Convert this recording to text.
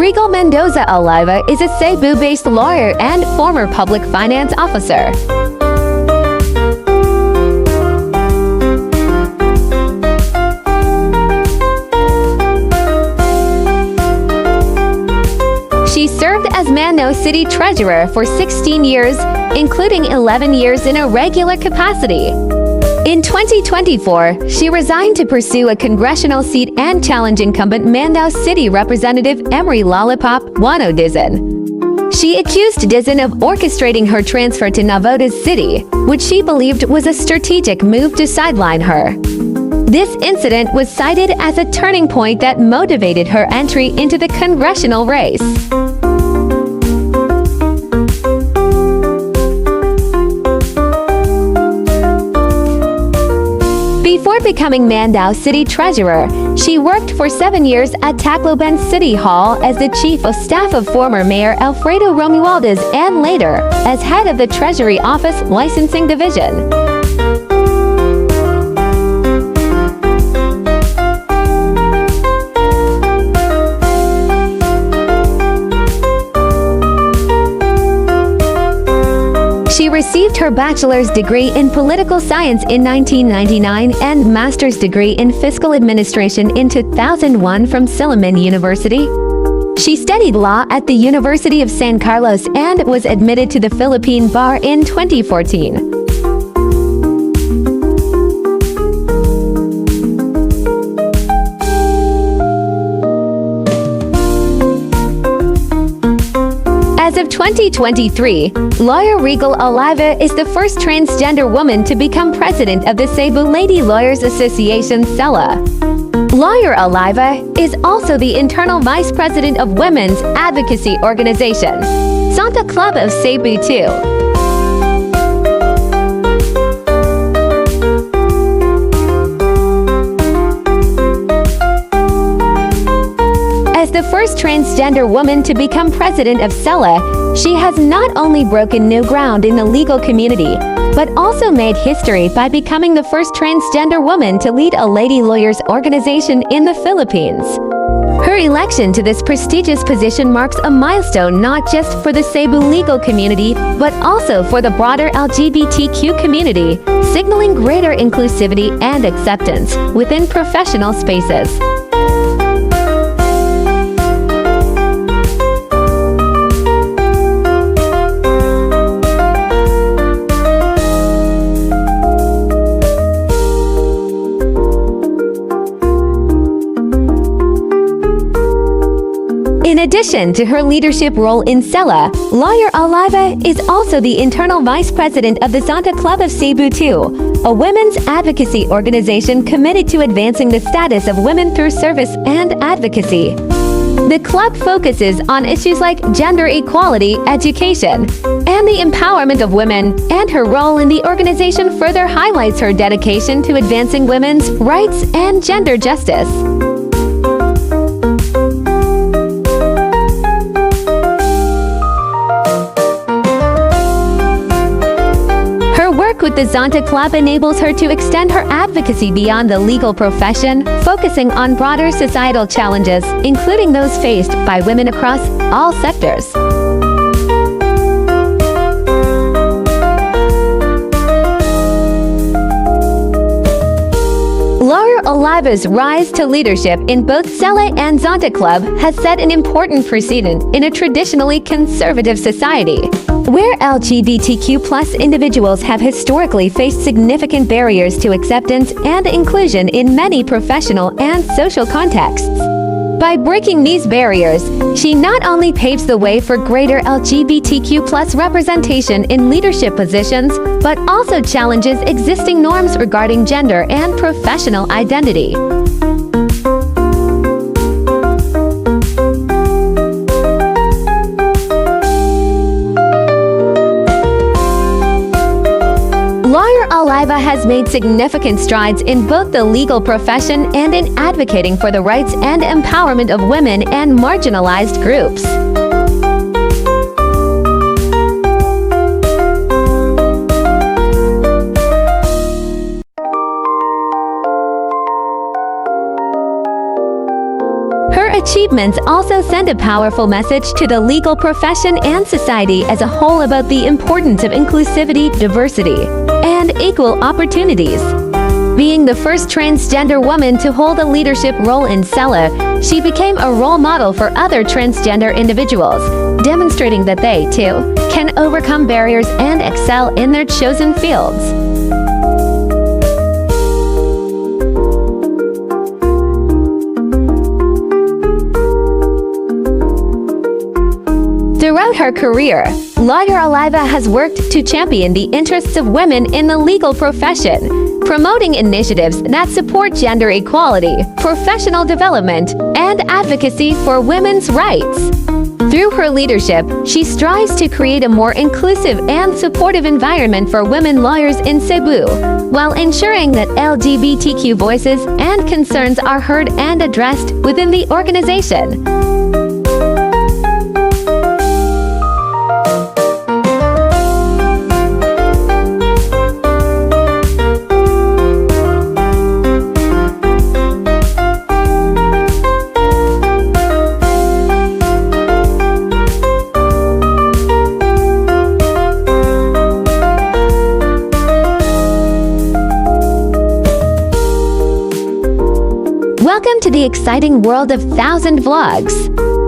Regal Mendoza Oliva is a Cebu-based lawyer and former public finance officer. She served as Mano City Treasurer for 16 years, including 11 years in a regular capacity. In 2024, she resigned to pursue a congressional seat and challenge incumbent Mandaue City Representative Emery Lollipop Wano Dizon. She accused Dizon of orchestrating her transfer to Navotas City, which she believed was a strategic move to sideline her. This incident was cited as a turning point that motivated her entry into the congressional race. Before becoming Mandaue City Treasurer, she worked for 7 years at Tacloban City Hall as the Chief of Staff of former Mayor Alfredo Romualdez and later as head of the Treasury Office Licensing Division. She received her bachelor's degree in political science in 1999 and master's degree in fiscal administration in 2001 from Silliman University. She studied law at the University of San Carlos and was admitted to the Philippine Bar in 2014. As of 2023, lawyer Regal Oliva is the first transgender woman to become president of the Cebu Lady Lawyers Association (CELA). Lawyer Oliva is also the internal vice president of women's advocacy organization, Santa Club of Cebu II. As the first transgender woman to become president of CELA, she has not only broken new ground in the legal community, but also made history by becoming the first transgender woman to lead a lady lawyers organization in the Philippines. Her election to this prestigious position marks a milestone not just for the Cebu legal community, but also for the broader LGBTQ community, signaling greater inclusivity and acceptance within professional spaces. In addition to her leadership role in CELA, lawyer Oliva is also the internal vice president of the Santa Club of Cebu II, a women's advocacy organization committed to advancing the status of women through service and advocacy. The club focuses on issues like gender equality, education, and the empowerment of women, and her role in the organization further highlights her dedication to advancing women's rights and gender justice. With the Santa Club enables her to extend her advocacy beyond the legal profession, focusing on broader societal challenges, including those faced by women across all sectors. Lawyer Oliva's rise to leadership in both CELA and Santa Club has set an important precedent in a traditionally conservative society, where LGBTQ+ individuals have historically faced significant barriers to acceptance and inclusion in many professional and social contexts. By breaking these barriers, she not only paves the way for greater LGBTQ+ representation in leadership positions, but also challenges existing norms regarding gender and professional identity. Lawyer Oliva has made significant strides in both the legal profession and in advocating for the rights and empowerment of women and marginalized groups. achievements also send a powerful message to the legal profession and society as a whole about the importance of inclusivity, diversity, and equal opportunities. Being the first transgender woman to hold a leadership role in Sela, she became a role model for other transgender individuals, demonstrating that they, too, can overcome barriers and excel in their chosen fields. Throughout her career, lawyer Oliva has worked to champion the interests of women in the legal profession, promoting initiatives that support gender equality, professional development, and advocacy for women's rights. Through her leadership, she strives to create a more inclusive and supportive environment for women lawyers in Cebu, while ensuring that LGBTQ voices and concerns are heard and addressed within the organization. Welcome to the exciting world of 1,000 vlogs.